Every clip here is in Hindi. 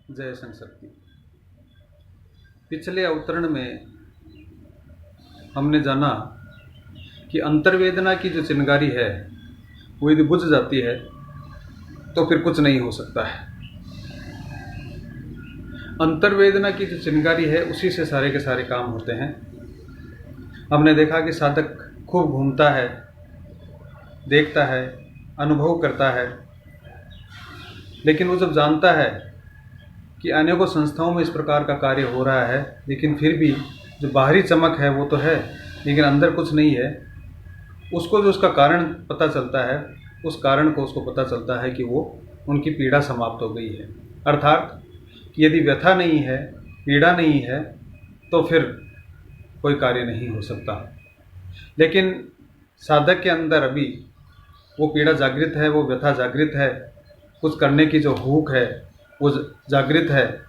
जय शक्ति। पिछले अवतरण में हमने जाना कि अंतर्वेदना की जो चिंगारी है वो यदि बुझ जाती है तो फिर कुछ नहीं हो सकता है। अंतर्वेदना की जो चिंगारी है उसी से सारे के सारे काम होते हैं। हमने देखा कि साधक खूब घूमता है, देखता है, अनुभव करता है, लेकिन वो जब जानता है कि अनेकों संस्थाओं में इस प्रकार का कार्य हो रहा है, लेकिन फिर भी जो बाहरी चमक है वो तो है लेकिन अंदर कुछ नहीं है, उसको जो उसका कारण पता चलता है, उस कारण को उसको पता चलता है कि वो उनकी पीड़ा समाप्त हो गई है। अर्थात कि यदि व्यथा नहीं है, पीड़ा नहीं है, तो फिर कोई कार्य नहीं हो सकता। लेकिन साधक के अंदर अभी वो पीड़ा जागृत है, वो व्यथा जागृत है, कुछ करने की जो भूख है वो जागृत है,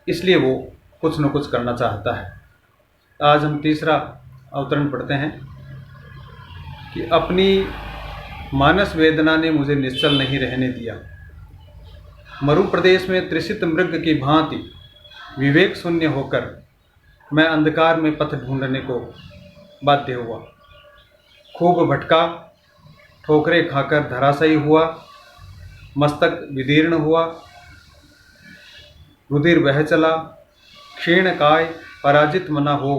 इसलिए वो कुछ न कुछ करना चाहता है। आज हम तीसरा अवतरण पढ़ते हैं कि अपनी मानस वेदना ने मुझे निश्चल नहीं रहने दिया। मरु प्रदेश में त्रिषित मृग की भांति विवेक शून्य होकर मैं अंधकार में पथ ढूंढने को बाध्य हुआ। खूब भटका, ठोकरे खाकर धराशायी हुआ, मस्तक विदीर्ण हुआ, रुधिर बह चला, क्षीण काय पराजित मना हो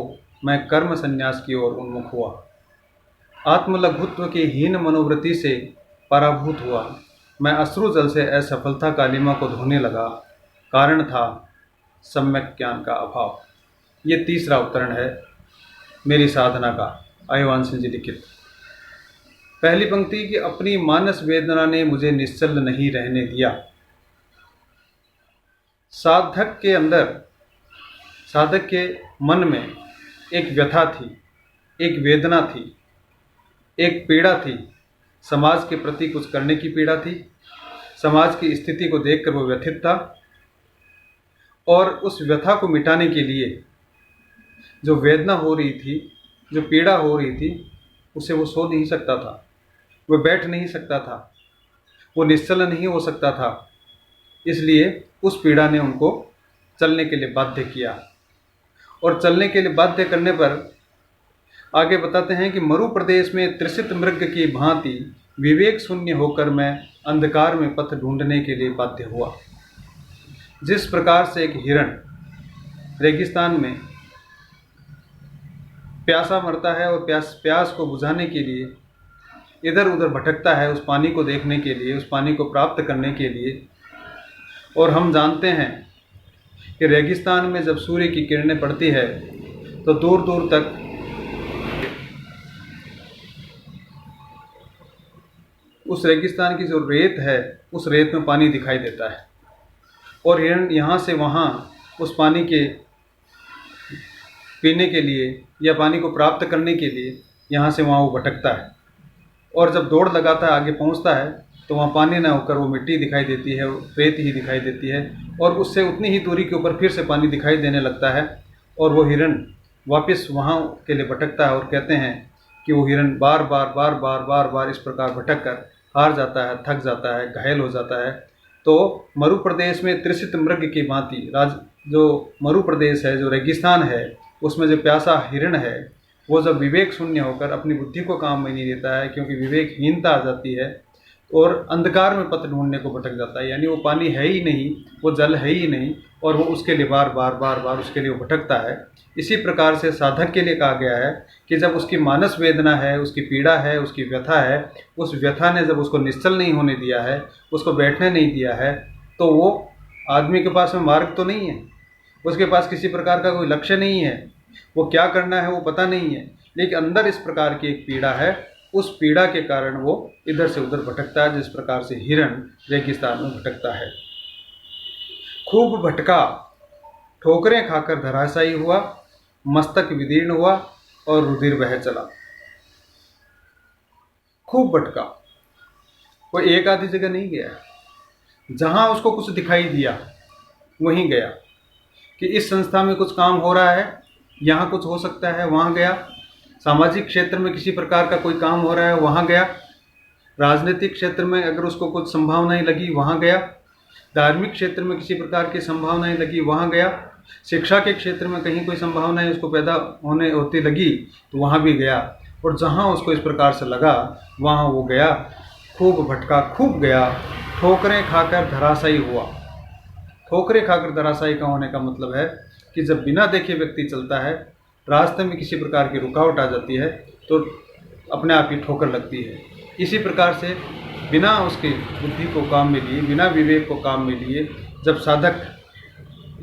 मैं कर्म संन्यास की ओर उन्मुख हुआ। आत्मलघुत्व की हीन मनोवृत्ति से पराभूत हुआ मैं अश्रु जल से असफलता कालिमा को धोने लगा। कारण था सम्यक ज्ञान का अभाव। ये तीसरा अवतरण है मेरी साधना का, आयुवांश जी लिखित। पहली पंक्ति की अपनी मानस वेदना ने मुझे निश्चल नहीं रहने दिया। साधक के अंदर, साधक के मन में एक व्यथा थी, एक वेदना थी, एक पीड़ा थी। समाज के प्रति कुछ करने की पीड़ा थी, समाज की स्थिति को देखकर वो व्यथित था, और उस व्यथा को मिटाने के लिए जो वेदना हो रही थी, जो पीड़ा हो रही थी, उसे वो सो नहीं सकता था, वो बैठ नहीं सकता था, वो निश्चल नहीं हो सकता था। इसलिए उस पीड़ा ने उनको चलने के लिए बाध्य किया। और चलने के लिए बाध्य करने पर आगे बताते हैं कि मरु प्रदेश में त्रिषित मृग की भांति विवेक शून्य होकर मैं अंधकार में पथ ढूंढने के लिए बाध्य हुआ। जिस प्रकार से एक हिरण रेगिस्तान में प्यासा मरता है और प्यास को बुझाने के लिए इधर उधर भटकता है, उस पानी को देखने के लिए, उस पानी को प्राप्त करने के लिए। और हम जानते हैं कि रेगिस्तान में जब सूर्य की किरणें पड़ती है तो दूर दूर तक उस रेगिस्तान की जो रेत है, उस रेत में पानी दिखाई देता है, और हिरण यहाँ से वहाँ उस पानी के पीने के लिए या पानी को प्राप्त करने के लिए यहाँ से वहाँ वो भटकता है। और जब दौड़ लगाता है, आगे पहुँचता है, तो वहाँ पानी ना होकर वो मिट्टी दिखाई देती है, रेत ही दिखाई देती है, और उससे उतनी ही दूरी के ऊपर फिर से पानी दिखाई देने लगता है, और वो हिरण वापस वहाँ के लिए भटकता है। और कहते हैं कि वो हिरण बार बार इस प्रकार भटक कर हार जाता है, थक जाता है, घायल हो जाता है। तो मरु प्रदेश में त्रिषित मृग की भांति जो मरु प्रदेश है, जो रेगिस्तान है, उसमें जो प्यासा हिरण है, वो जब विवेक शून्य होकर अपनी बुद्धि को काम में नहीं देता है, क्योंकि विवेकहीनता आ जाती है, और अंधकार में पथ ढूंढने को भटक जाता है। यानी वो पानी है ही नहीं, वो जल है ही नहीं, और वो उसके लिए बार बार उसके लिए वो भटकता है। इसी प्रकार से साधक के लिए कहा गया है कि जब उसकी मानस वेदना है, उसकी पीड़ा है, उसकी व्यथा है, उस व्यथा ने जब उसको निश्चल नहीं होने दिया है, उसको बैठने नहीं दिया है, तो वो आदमी के पास में मार्ग तो नहीं है, उसके पास किसी प्रकार का कोई लक्ष्य नहीं है, वो क्या करना है वो पता नहीं है, लेकिन अंदर इस प्रकार की एक पीड़ा है। उस पीड़ा के कारण वो इधर से उधर भटकता है, जिस प्रकार से हिरण रेगिस्तान में भटकता है। खूब भटका, ठोकरें खाकर धराशायी हुआ, मस्तक विदीर्ण हुआ, और रुधिर बह चला। खूब भटका, वो एक आधी जगह नहीं गया, जहां उसको कुछ दिखाई दिया वहीं गया। कि इस संस्था में कुछ काम हो रहा है, यहाँ कुछ हो सकता है, वहाँ गया। सामाजिक क्षेत्र में किसी प्रकार का कोई काम हो रहा है, वहाँ गया। राजनीतिक क्षेत्र में अगर उसको कुछ संभावनाएं लगी, वहाँ गया। धार्मिक क्षेत्र में किसी प्रकार की संभावनाएं लगी वहाँ गया, शिक्षा के क्षेत्र में कहीं कोई संभावनाएं उसको पैदा होती लगी तो वहाँ भी गया, और जहाँ उसको इस प्रकार से लगा वहाँ वो गया, खूब भटका, खूब गया, ठोकरें खाकर धराशायी हुआ। ठोकरें खाकर धराशायी का होने का मतलब है कि जब बिना देखे व्यक्ति चलता है, रास्ते में किसी प्रकार की रुकावट आ जाती है तो अपने आप ही ठोकर लगती है। इसी प्रकार से बिना उसकी बुद्धि को काम में लिए, बिना विवेक को काम में लिए जब साधक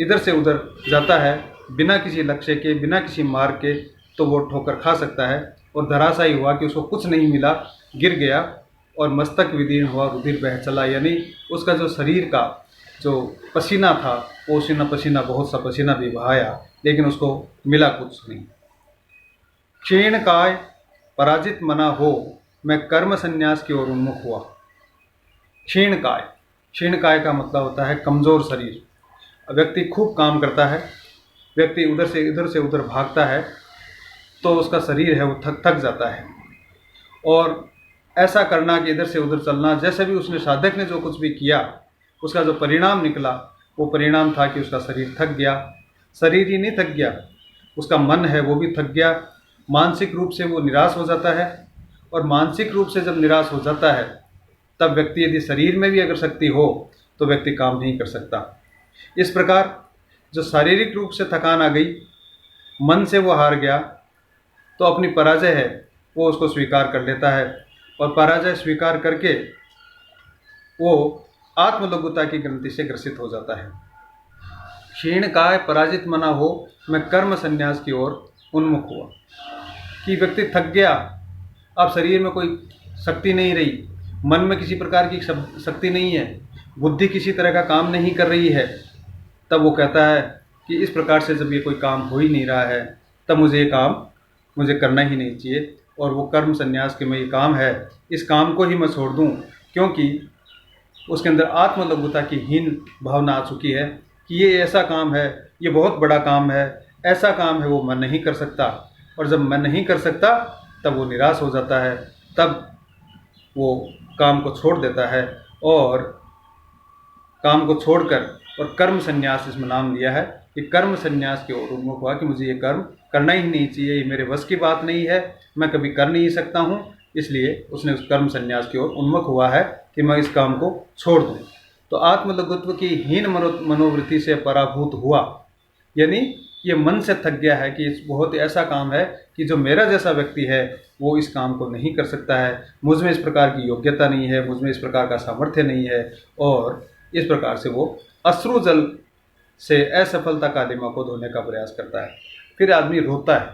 इधर से उधर जाता है, बिना किसी लक्ष्य के, बिना किसी मार्ग के, तो वो ठोकर खा सकता है। और धराशायी हुआ कि उसको कुछ नहीं मिला, गिर गया और मस्तक विदीर्ण हुआ, रुधिर बह चला, यानी उसका जो शरीर का जो पसीना था वो पसीना बहुत सा पसीना भी बहाया, लेकिन उसको मिला कुछ नहीं। क्षीण काय पराजित मना हो, मैं कर्म संन्यास की ओर उन्मुख हुआ। क्षीण काय, क्षीण काय का मतलब होता है कमज़ोर शरीर। व्यक्ति खूब काम करता है, व्यक्ति इधर से उधर भागता है तो उसका शरीर है वो थक जाता है। और ऐसा करना कि इधर से उधर चलना, जैसे भी उसने साधक ने जो कुछ भी किया उसका जो परिणाम निकला वो परिणाम था कि उसका शरीर थक गया। शरीर ही नहीं थक गया, उसका मन है वो भी थक गया। मानसिक रूप से वो निराश हो जाता है, और मानसिक रूप से जब निराश हो जाता है तब व्यक्ति, यदि शरीर में भी अगर शक्ति हो तो व्यक्ति काम नहीं कर सकता। इस प्रकार जो शारीरिक रूप से थकान आ गई, मन से वो हार गया, तो अपनी पराजय है वो उसको स्वीकार कर लेता है, और पराजय स्वीकार करके वो आत्मलघुता की ग्रंथि से ग्रसित हो जाता है। क्षीण काय पराजित मना हो, मैं कर्म संन्यास की ओर उन्मुख हुआ। कि व्यक्ति थक गया, अब शरीर में कोई शक्ति नहीं रही, मन में किसी प्रकार की शक्ति नहीं है, बुद्धि किसी तरह का काम नहीं कर रही है, तब वो कहता है कि इस प्रकार से जब ये कोई काम हो ही नहीं रहा है तब मुझे ये काम मुझे करना ही नहीं चाहिए, और वो कर्म संन्यास के में ये काम है, इस काम को ही मैं छोड़ दूं, क्योंकि उसके अंदर आत्मलघुता की हीन भावना आ चुकी है कि ये ऐसा काम है, ये बहुत बड़ा काम है, ऐसा काम है वो मैं नहीं कर सकता। और जब मैं नहीं कर सकता तब वो निराश हो जाता है, तब वो काम को छोड़ देता है, और काम को छोड़कर, और कर्म संन्यास इसमें नाम दिया है कि कर्म संन्यास की ओर उन्मुख हुआ कि मुझे ये कर्म करना ही नहीं चाहिए, ये मेरे वश की बात नहीं है, मैं कभी कर नहीं सकता हूँ, इसलिए उसने उस कर्म संन्यास की ओर उन्मुख हुआ है कि मैं इस काम को छोड़ दूँ। तो आत्मलघुत्व की हीन मनोवृत्ति से पराभूत हुआ, यानी ये मन से थक गया है कि बहुत ऐसा काम है कि जो मेरा जैसा व्यक्ति है वो इस काम को नहीं कर सकता है, मुझ में इस प्रकार की योग्यता नहीं है, मुझ में इस प्रकार का सामर्थ्य नहीं है, और इस प्रकार से वो अश्रु जल से असफलता कालिमा को धोने का प्रयास करता है। फिर आदमी रोता है,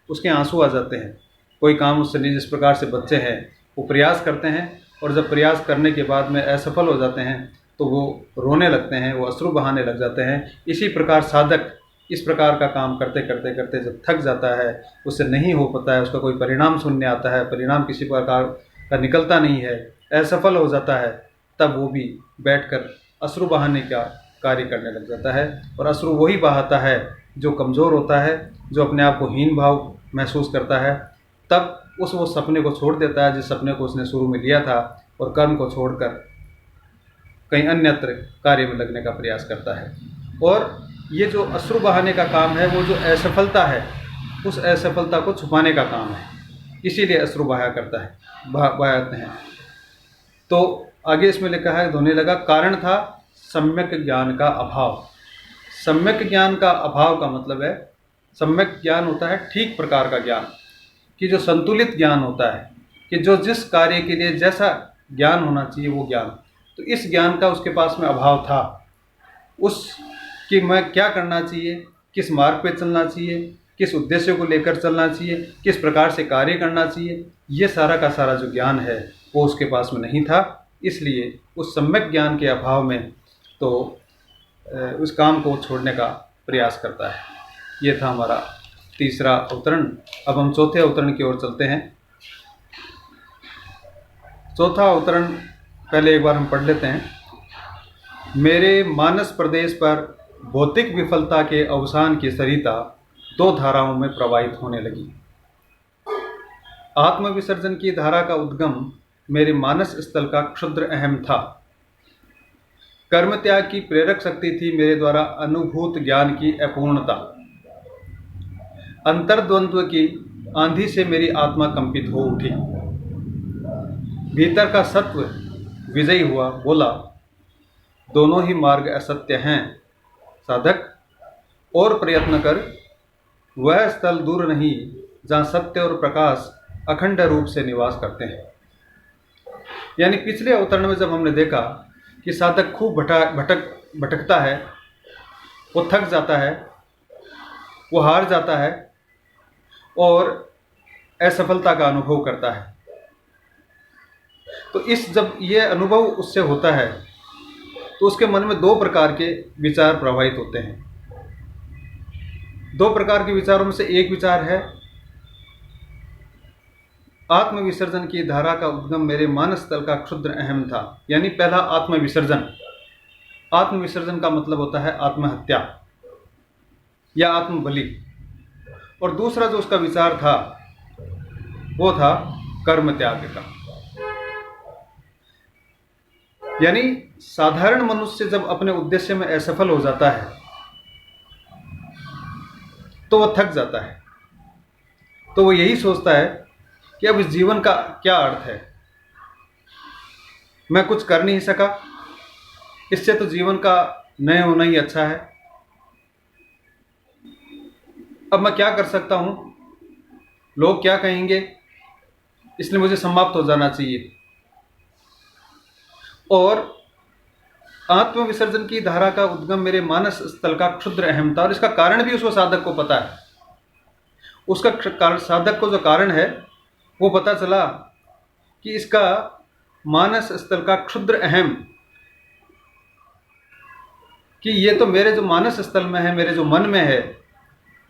उसके आंसू आ जाते हैं, कोई काम उससे नहीं, जिस प्रकार से बच्चे हैं वो प्रयास करते हैं और जब प्रयास करने के बाद में असफल हो जाते हैं तो वो रोने लगते हैं, वो अश्रु बहाने लग जाते हैं। इसी प्रकार साधक इस प्रकार का काम करते करते करते जब थक जाता है, उससे नहीं हो पाता है, उसका कोई परिणाम शून्य आता है, परिणाम किसी प्रकार का निकलता नहीं है, असफल हो जाता है, तब वो भी बैठकर अश्रु बहाने का कार्य करने लग जाता है। और अश्रु वही बहाता है जो कमज़ोर होता है, जो अपने आप को हीन भाव महसूस करता है, तब वो सपने को छोड़ देता है जिस सपने को उसने शुरू में लिया था, और कर्म को छोड़कर कहीं अन्यत्र कार्य में लगने का प्रयास करता है। और ये जो अश्रु बहाने का काम है, वो जो असफलता है उस असफलता को छुपाने का काम है, इसीलिए अश्रु बहाया करता है, बहाते हैं। तो आगे इसमें लिखा है, धोने लगा, कारण था सम्यक ज्ञान का अभाव। सम्यक ज्ञान का अभाव का मतलब है, सम्यक ज्ञान होता है ठीक प्रकार का ज्ञान, कि जो संतुलित ज्ञान होता है, कि जो जिस कार्य के लिए जैसा ज्ञान होना चाहिए वो ज्ञान, तो इस ज्ञान का उसके पास में अभाव था। उस कि मैं क्या करना चाहिए, किस मार्ग पे चलना चाहिए, किस उद्देश्य को लेकर चलना चाहिए, किस प्रकार से कार्य करना चाहिए, ये सारा का सारा जो ज्ञान है वो उसके पास में नहीं था। इसलिए उस सम्यक ज्ञान के अभाव में तो उस काम को छोड़ने का प्रयास करता है। ये था हमारा तीसरा अवतरण। अब हम चौथे अवतरण की ओर चलते हैं। चौथा अवतरण पहले एक बार हम पढ़ लेते हैं। मेरे मानस प्रदेश पर भौतिक विफलता के अवसान की सरिता दो धाराओं में प्रवाहित होने लगी। आत्मविसर्जन की धारा का उद्गम मेरे मानस स्थल का क्षुद्र अहम था। कर्म त्याग की प्रेरक शक्ति थी मेरे द्वारा अनुभूत ज्ञान की अपूर्णता। अंतर्द्वंद्व की आंधी से मेरी आत्मा कंपित हो उठी। भीतर का सत्व विजयी हुआ, बोला, दोनों ही मार्ग असत्य हैं। साधक और प्रयत्न कर, वह स्थल दूर नहीं जहाँ सत्य और प्रकाश अखंड रूप से निवास करते हैं। यानी पिछले अवतरण में जब हमने देखा कि साधक खूब भटकता है, वो थक जाता है, वो हार जाता है और असफलता का अनुभव करता है, तो जब ये अनुभव उससे होता है तो उसके मन में दो प्रकार के विचार प्रवाहित होते हैं। दो प्रकार के विचारों में से एक विचार है आत्मविसर्जन की धारा का उद्गम मेरे मानस तल का क्षुद्र अहम था। यानी पहला आत्मविसर्जन। आत्मविसर्जन का मतलब होता है आत्महत्या या आत्मबलि। और दूसरा जो उसका विचार था वो था कर्म त्याग का। यानी साधारण मनुष्य जब अपने उद्देश्य में असफल हो जाता है तो वह थक जाता है, तो वो यही सोचता है कि अब इस जीवन का क्या अर्थ है, मैं कुछ कर नहीं सका, इससे तो जीवन का न होना ही अच्छा है। अब मैं क्या कर सकता हूं, लोग क्या कहेंगे, इसलिए मुझे समाप्त हो जाना चाहिए। और आत्मविसर्जन की धारा का उद्गम मेरे मानस स्थल का क्षुद्र अहम था। और इसका कारण भी उसको साधक को पता है। उसका साधक को जो कारण है वो पता चला कि इसका मानस स्थल का क्षुद्र अहम, कि ये तो मेरे जो मानस स्थल में है, मेरे जो मन में है,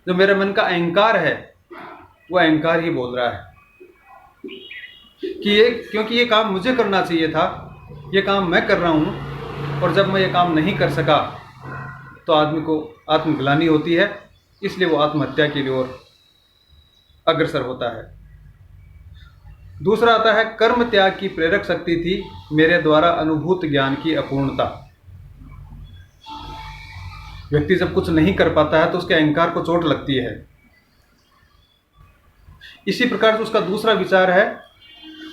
जो मेरे मन का अहंकार है, वो अहंकार ही बोल रहा है कि क्योंकि ये काम मुझे करना चाहिए था, ये काम मैं कर रहा हूँ, और जब मैं ये काम नहीं कर सका तो आदमी को आत्मग्लानि होती है, इसलिए वो आत्महत्या की ओर अग्रसर होता है। दूसरा आता है कर्म त्याग की प्रेरक शक्ति थी मेरे द्वारा अनुभूत ज्ञान की अपूर्णता। व्यक्ति जब कुछ नहीं कर पाता है तो उसके अहंकार को चोट लगती है। इसी प्रकार से उसका दूसरा विचार है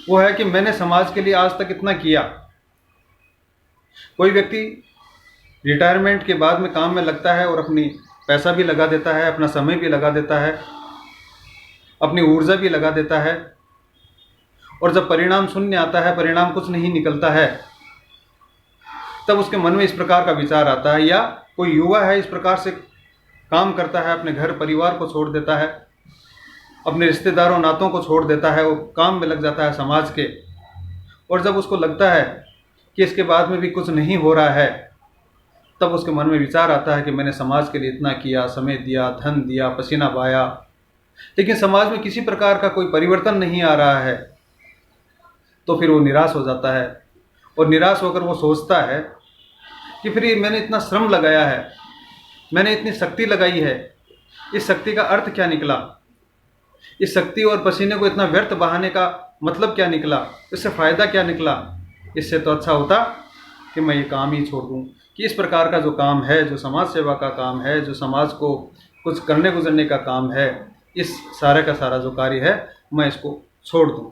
वो है कि मैंने समाज के लिए आज तक इतना किया। कोई व्यक्ति रिटायरमेंट के बाद में काम में लगता है और अपनी पैसा भी लगा देता है, अपना समय भी लगा देता है, अपनी ऊर्जा भी लगा देता है, और जब परिणाम शून्य आता है, परिणाम कुछ नहीं निकलता है, तब उसके मन में इस प्रकार का विचार आता है। या कोई युवा है, इस प्रकार से काम करता है, अपने घर परिवार को छोड़ देता है, अपने रिश्तेदारों नातों को छोड़ देता है, वो काम में लग जाता है समाज के, और जब उसको लगता है कि इसके बाद में भी कुछ नहीं हो रहा है, तब उसके मन में विचार आता है कि मैंने समाज के लिए इतना किया, समय दिया, धन दिया, पसीना बहाया, लेकिन समाज में किसी प्रकार का कोई परिवर्तन नहीं आ रहा है। तो फिर वो निराश हो जाता है, और निराश होकर वो सोचता है कि फिर मैंने इतना श्रम लगाया है, मैंने इतनी शक्ति लगाई है, इस शक्ति का अर्थ क्या निकला, इस शक्ति और पसीने को इतना व्यर्थ बहाने का मतलब क्या निकला, इससे फ़ायदा क्या निकला। इससे तो अच्छा होता कि मैं ये काम ही छोड़ दूँ, कि इस प्रकार का जो काम है, जो समाज सेवा का काम है, जो समाज को कुछ करने गुजरने का काम है, इस सारे का सारा जो कार्य है मैं इसको छोड़ दूँ।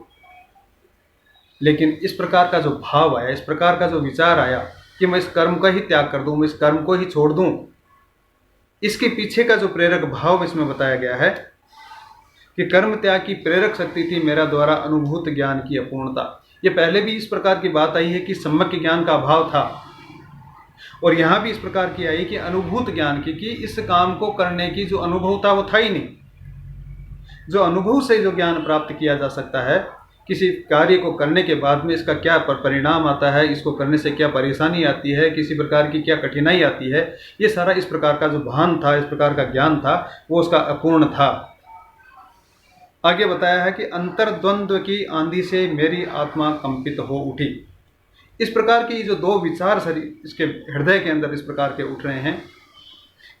लेकिन इस प्रकार का जो भाव आया, इस प्रकार का जो विचार आया कि मैं इस कर्म का ही त्याग कर दूँ, मैं इस कर्म को ही छोड़ दूँ, इसके पीछे का जो प्रेरक भाव इसमें बताया गया है कि कर्म त्याग की प्रेरक शक्ति थी मेरा द्वारा अनुभूत ज्ञान की अपूर्णता। ये पहले भी इस प्रकार की बात आई है कि सम्यक ज्ञान का अभाव था, और यहाँ भी इस प्रकार की आई कि अनुभूत ज्ञान की, कि इस काम को करने की जो अनुभव था वो था ही नहीं। जो अनुभव से जो ज्ञान प्राप्त किया जा सकता है, किसी कार्य को करने के बाद में इसका क्या परिणाम आता है, इसको करने से क्या परेशानी आती है, किसी प्रकार की क्या कठिनाई आती है, ये सारा इस प्रकार का जो भान था, इस प्रकार का ज्ञान था, वो उसका अपूर्ण था। आगे बताया है कि अंतर्द्वंद्व की आंधी से मेरी आत्मा कंपित हो उठी। इस प्रकार की जो दो विचार इसके हृदय के अंदर इस प्रकार के उठ रहे हैं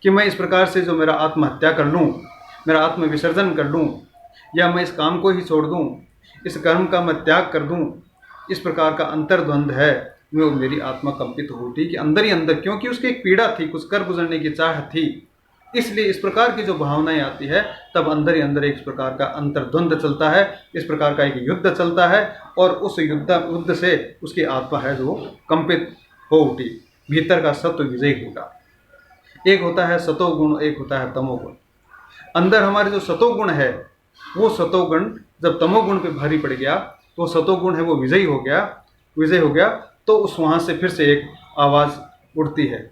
कि मैं इस प्रकार से जो मेरा आत्महत्या कर लूँ, मेरा आत्मविसर्जन कर लूँ, या मैं इस काम को ही छोड़ दूँ, इस कर्म का मैं त्याग कर दूँ, इस प्रकार का अंतर्द्वंद है में वो मेरी आत्मा कंपित हो उठी कि अंदर ही अंदर, क्योंकि उसकी एक पीड़ा थी, कुछ कर गुजरने की चाह थी, इसलिए इस प्रकार की जो भावनाएं आती है तब अंदर ही अंदर एक प्रकार का अंतर्द्वंद चलता है, इस प्रकार का एक युद्ध चलता है और उस युद्ध से उसकी आत्मा है जो कंपित हो उठी, भीतर का सत्व विजयी होगा। एक होता है सतोगुण, एक होता है तमोगुण। अंदर हमारे जो सतोगुण है वो सतोगुण जब तमोगुण पे भारी पड़ गया तो सतोगुण है वो विजयी हो गया तो उस वहाँ से फिर से एक आवाज़ उठती है।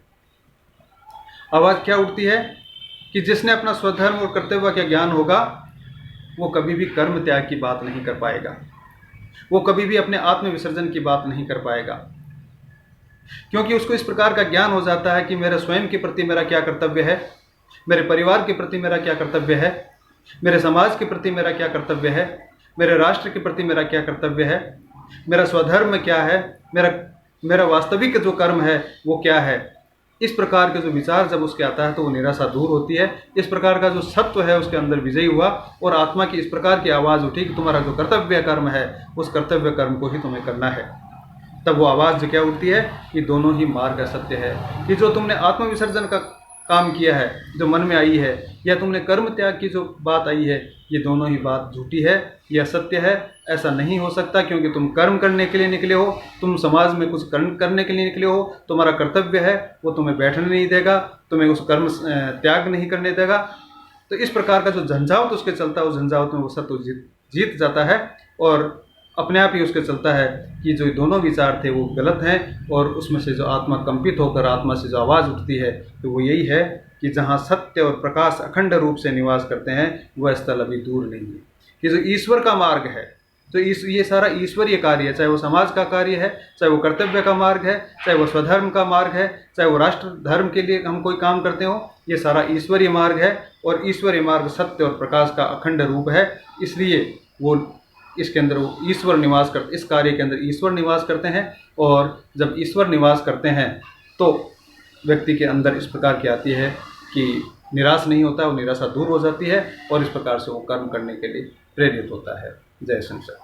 आवाज़ क्या उठती है कि जिसने अपना स्वधर्म और कर्तव्य का ज्ञान होगा वो कभी भी कर्म त्याग की बात नहीं कर पाएगा, वो कभी भी अपने आत्म विसर्जन की बात नहीं कर पाएगा, क्योंकि उसको इस प्रकार का ज्ञान हो जाता है कि मेरे स्वयं के प्रति मेरा क्या कर्तव्य है, मेरे परिवार के प्रति मेरा क्या कर्तव्य है, मेरे समाज के प्रति मेरा क्या कर्तव्य है, मेरे राष्ट्र के प्रति मेरा क्या कर्तव्य है, मेरा स्वधर्म क्या है, मेरा वास्तविक जो कर्म है वो क्या है। इस प्रकार के जो विचार जब उसके आता है तो वो निराशा दूर होती है। इस प्रकार का जो सत्व है उसके अंदर विजयी हुआ और आत्मा की इस प्रकार की आवाज़ उठी कि तुम्हारा जो कर्तव्य कर्म है उस कर्तव्य कर्म को ही तुम्हें करना है। तब वो आवाज़ जो क्या उठती है कि दोनों ही मार्ग असत्य है, कि जो तुमने आत्मविसर्जन का काम किया है, जो मन में आई है, या तुमने कर्म त्याग की जो बात आई है, ये दोनों ही बात झूठी है, यह असत्य है। ऐसा नहीं हो सकता, क्योंकि तुम कर्म करने के लिए निकले हो, तुम समाज में कुछ करने के लिए निकले हो, तुम्हारा कर्तव्य है वो तुम्हें बैठने नहीं देगा, तुम्हें उस कर्म त्याग नहीं करने देगा। तो इस प्रकार का जो झंझावत उसके चलता है उस झंझावत में वो सत्व जीत जाता है और अपने आप ही उसके चलता है कि जो दोनों विचार थे वो गलत हैं और उसमें से जो आत्मा कंपित होकर आत्मा से जो आवाज़ उठती है तो वो यही है कि जहाँ सत्य और प्रकाश अखंड रूप से निवास करते हैं वह स्थल अभी दूर नहीं है। कि जो ईश्वर का मार्ग है, तो ये सारा ईश्वरीय कार्य है, चाहे वो समाज का कार्य है, चाहे वो कर्तव्य का मार्ग है, चाहे वो स्वधर्म का मार्ग है, चाहे वो राष्ट्र धर्म के लिए हम कोई काम करते हो, ये सारा ईश्वरीय मार्ग है और ईश्वरीय मार्ग सत्य और प्रकाश का अखंड रूप है। इसलिए वो इसके अंदर वो ईश्वर निवास करते, इस कार्य के अंदर ईश्वर निवास करते हैं और जब ईश्वर निवास करते हैं तो व्यक्ति के अंदर इस प्रकार की आती है कि निराश नहीं होता, वो निराशा दूर हो जाती है और इस प्रकार से वो कर्म करने के लिए प्रेरित होता है। जय संसार।